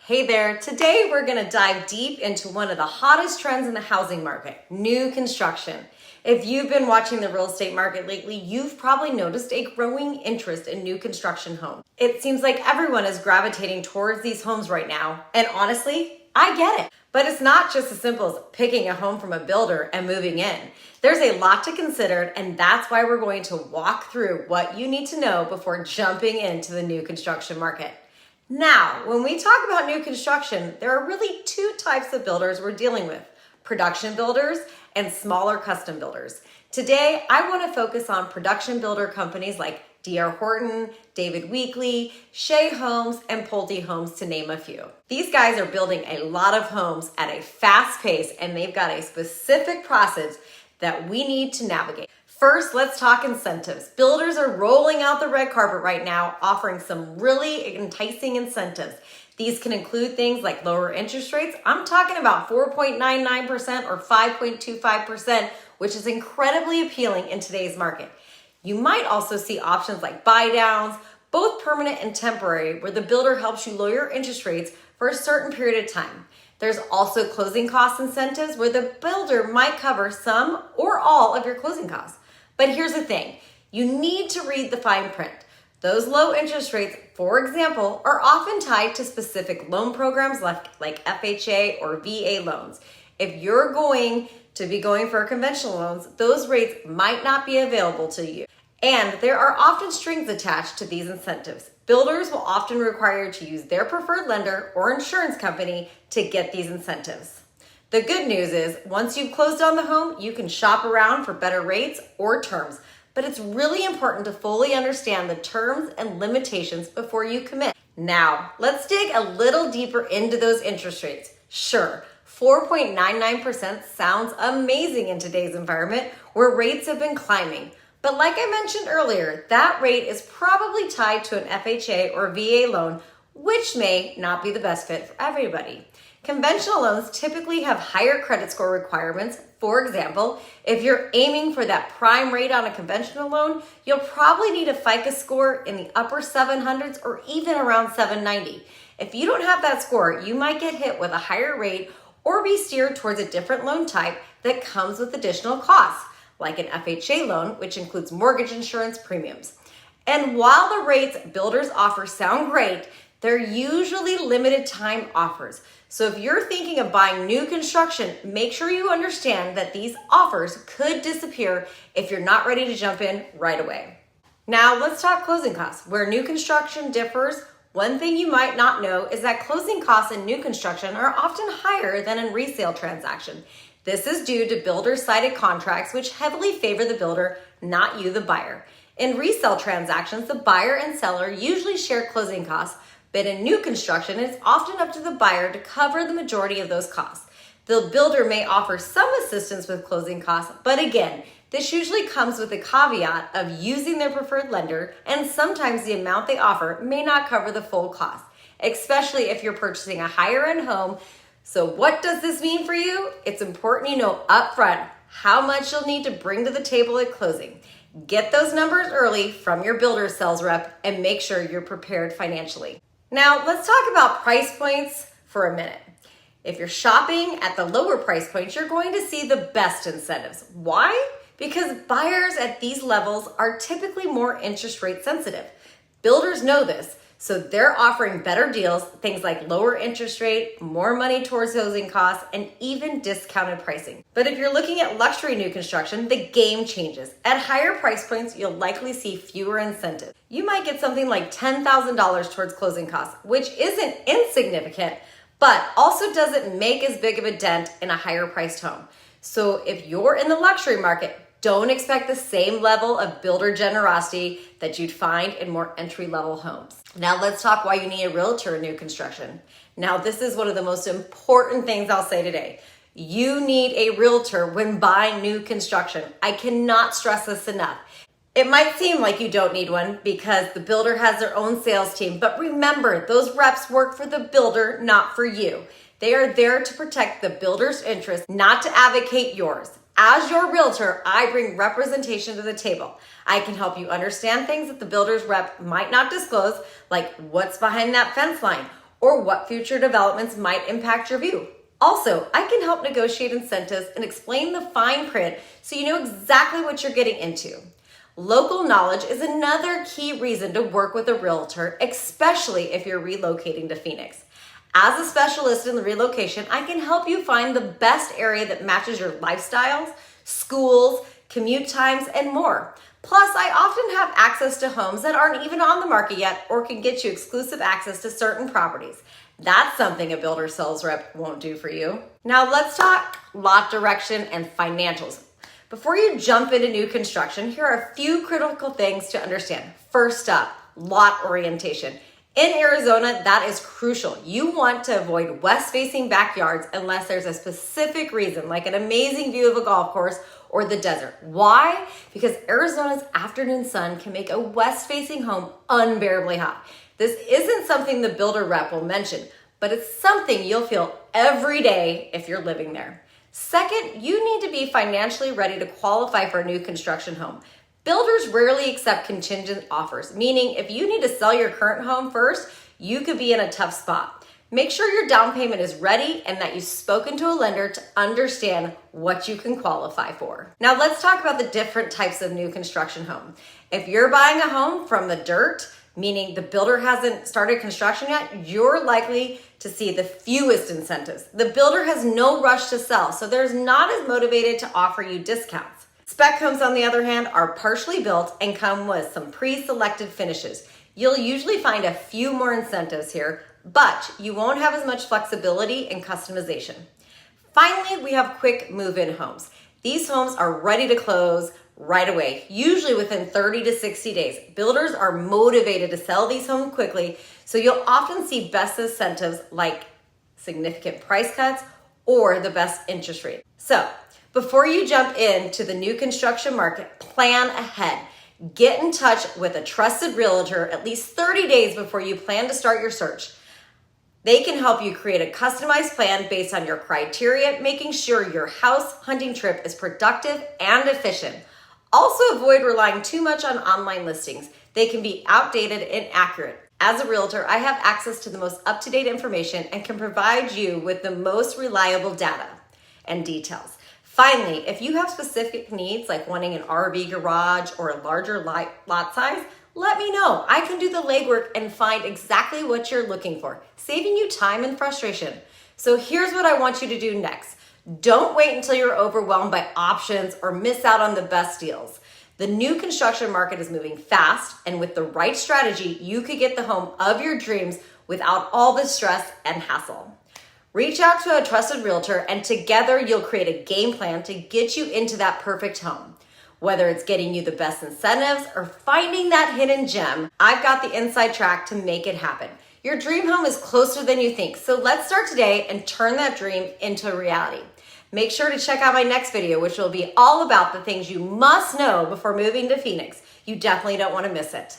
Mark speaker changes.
Speaker 1: Hey there, today we're gonna dive deep into one of the hottest trends in the housing market, new construction. If you've been watching the real estate market lately, you've probably noticed a growing interest in new construction homes. It seems like everyone is gravitating towards these homes right now, and honestly, I get it. But it's not just as simple as picking a home from a builder and moving in. There's a lot to consider, and that's why we're going to walk through what you need to know before jumping into the new construction market. Now, when we talk about new construction, there are really two types of builders we're dealing with: production builders and smaller custom builders. Today, I want to focus on production builder companies like D.R. Horton, David Weekley, Shea Homes, and Pulte Homes, to name a few. These guys are building a lot of homes at a fast pace, and they've got a specific process that we need to navigate. First, let's talk incentives. Builders are rolling out the red carpet right now, offering some really enticing incentives. These can include things like lower interest rates. I'm talking about 4.99% or 5.25%, which is incredibly appealing in today's market. You might also see options like buy downs, both permanent and temporary, where the builder helps you lower your interest rates for a certain period of time. There's also closing cost incentives, where the builder might cover some or all of your closing costs. But here's the thing, you need to read the fine print. Those low interest rates, for example, are often tied to specific loan programs like FHA or VA loans. If you're going to be going for conventional loans, those rates might not be available to you. And there are often strings attached to these incentives. Builders will often require you to use their preferred lender or insurance company to get these incentives. The good news is, once you've closed on the home, you can shop around for better rates or terms, but it's really important to fully understand the terms and limitations before you commit. Now, let's dig a little deeper into those interest rates. Sure, 4.99% sounds amazing in today's environment where rates have been climbing. But like I mentioned earlier, that rate is probably tied to an FHA or VA loan, which may not be the best fit for everybody. Conventional loans typically have higher credit score requirements. For example, if you're aiming for that prime rate on a conventional loan, you'll probably need a FICO score in the upper 700s or even around 790. If you don't have that score, you might get hit with a higher rate or be steered towards a different loan type that comes with additional costs, like an FHA loan, which includes mortgage insurance premiums. And while the rates builders offer sound great, they're usually limited time offers. So if you're thinking of buying new construction, make sure you understand that these offers could disappear if you're not ready to jump in right away. Now let's talk closing costs. Where new construction differs, one thing you might not know is that closing costs in new construction are often higher than in resale transactions. This is due to builder-sided contracts, which heavily favor the builder, not you, the buyer. In resale transactions, the buyer and seller usually share closing costs, but in new construction, it's often up to the buyer to cover the majority of those costs. The builder may offer some assistance with closing costs, but again, this usually comes with the caveat of using their preferred lender, and sometimes the amount they offer may not cover the full cost, especially if you're purchasing a higher end home. So what does this mean for you? It's important you know upfront how much you'll need to bring to the table at closing. Get those numbers early from your builder sales rep and make sure you're prepared financially. Now, let's talk about price points for a minute. If you're shopping at the lower price points, you're going to see the best incentives. Why? Because buyers at these levels are typically more interest rate sensitive. Builders know this, so they're offering better deals, things like lower interest rate, more money towards closing costs, and even discounted pricing. But if you're looking at luxury new construction, the game changes. At higher price points, you'll likely see fewer incentives. You might get something like $10,000 towards closing costs, which isn't insignificant, but also doesn't make as big of a dent in a higher priced home. So if you're in the luxury market, don't expect the same level of builder generosity that you'd find in more entry-level homes. Now let's talk why you need a realtor in new construction. Now this is one of the most important things I'll say today. You need a realtor when buying new construction. I cannot stress this enough. It might seem like you don't need one because the builder has their own sales team, but remember, those reps work for the builder, not for you. They are there to protect the builder's interest, not to advocate yours. As your realtor, I bring representation to the table. I can help you understand things that the builder's rep might not disclose, like what's behind that fence line, or what future developments might impact your view. Also, I can help negotiate incentives and explain the fine print so you know exactly what you're getting into. Local knowledge is another key reason to work with a realtor, especially if you're relocating to Phoenix. As a specialist in the relocation, I can help you find the best area that matches your lifestyles, schools, commute times, and more. Plus, I often have access to homes that aren't even on the market yet or can get you exclusive access to certain properties. That's something a builder sales rep won't do for you. Now let's talk lot direction and financials. Before you jump into new construction, here are a few critical things to understand. First up, lot orientation. In Arizona, that is crucial. You want to avoid west-facing backyards unless there's a specific reason, like an amazing view of a golf course or the desert. Why? Because Arizona's afternoon sun can make a west-facing home unbearably hot. This isn't something the builder rep will mention, but it's something you'll feel every day if you're living there. Second, you need to be financially ready to qualify for a new construction home. Builders rarely accept contingent offers, meaning if you need to sell your current home first, you could be in a tough spot. Make sure your down payment is ready and that you've spoken to a lender to understand what you can qualify for. Now let's talk about the different types of new construction home. If you're buying a home from the dirt, meaning the builder hasn't started construction yet, you're likely to see the fewest incentives. The builder has no rush to sell, so they're not as motivated to offer you discounts. Spec homes, on the other hand, are partially built and come with some pre-selected finishes. You'll usually find a few more incentives here, but you won't have as much flexibility and customization. Finally, we have quick move-in homes. These homes are ready to close right away, usually within 30 to 60 days. Builders are motivated to sell these homes quickly, so you'll often see best incentives like significant price cuts or the best interest rate. So, before you jump into the new construction market, plan ahead. Get in touch with a trusted realtor at least 30 days before you plan to start your search. They can help you create a customized plan based on your criteria, making sure your house hunting trip is productive and efficient. Also, avoid relying too much on online listings. They can be outdated and inaccurate. As a realtor, I have access to the most up-to-date information and can provide you with the most reliable data and details. Finally, if you have specific needs like wanting an RV garage or a larger lot size, let me know. I can do the legwork and find exactly what you're looking for, saving you time and frustration. So here's what I want you to do next. Don't wait until you're overwhelmed by options or miss out on the best deals. The new construction market is moving fast, and with the right strategy, you could get the home of your dreams without all the stress and hassle. Reach out to a trusted realtor, and together you'll create a game plan to get you into that perfect home. Whether it's getting you the best incentives or finding that hidden gem, I've got the inside track to make it happen. Your dream home is closer than you think, so let's start today and turn that dream into reality. Make sure to check out my next video, which will be all about the things you must know before moving to Phoenix. You definitely don't want to miss it.